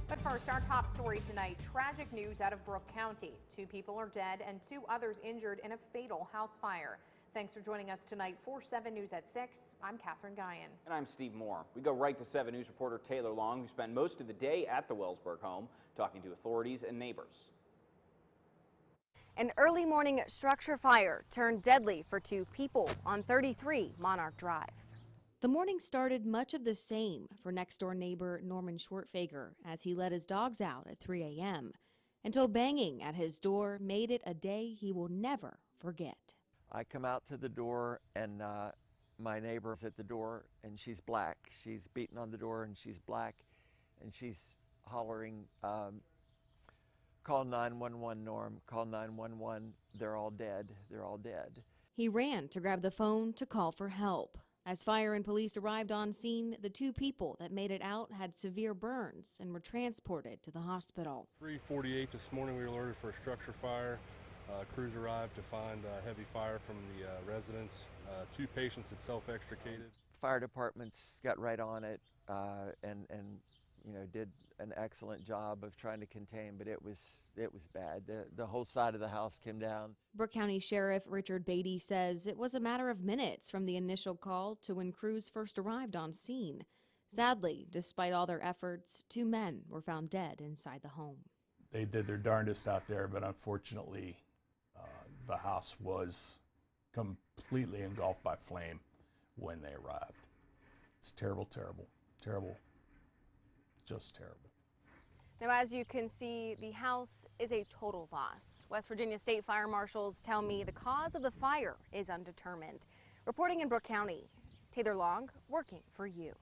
But first, our top story tonight, tragic news out of Brooke County. 2 people are dead and 2 others injured in a fatal house fire. Thanks for joining us tonight for 7 News at 6. I'm Katherine Guyan. And I'm Steve Moore. We go right to 7 News reporter Taylor Long, who spent most of the day at the Wellsburg home talking to authorities and neighbors. An early morning structure fire turned deadly for 2 people on 33 Monarch Drive. The morning started much of the same for next-door neighbor Norman Schwartfager as he let his dogs out at 3 a.m. until banging at his door made it a day he will never forget. I come out to the door and my neighbor's at the door and she's black. She's beating on the door and she's black and she's hollering, call 911, Norm, call 911, they're all dead, they're all dead. He ran to grab the phone to call for help. As fire and police arrived on scene, the 2 people that made it out had severe burns and were transported to the hospital. 3:48 this morning, we were alerted for a structure fire. Crews arrived to find heavy fire from the residents. 2 patients had self-extricated. Fire departments got right on it and you know, did an excellent job of trying to contain, but it was bad. The whole side of the house came down. Brooke County Sheriff Richard Beatty says it was a matter of minutes from the initial call to when crews first arrived on scene. Sadly, despite all their efforts, 2 men were found dead inside the home. They did their darndest out there, but unfortunately, the house was completely engulfed by flame when they arrived. It's terrible, terrible, terrible. Just terrible. Now, as you can see, the house is a total loss. West Virginia State Fire Marshals tell me the cause of the fire is undetermined. Reporting in Brooke County, Taylor Long, working for you.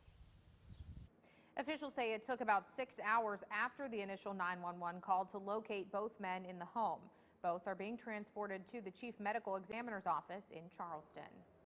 Officials say it took about 6 hours after the initial 911 call to locate both men in the home. Both are being transported to the chief medical examiner's office in Charleston.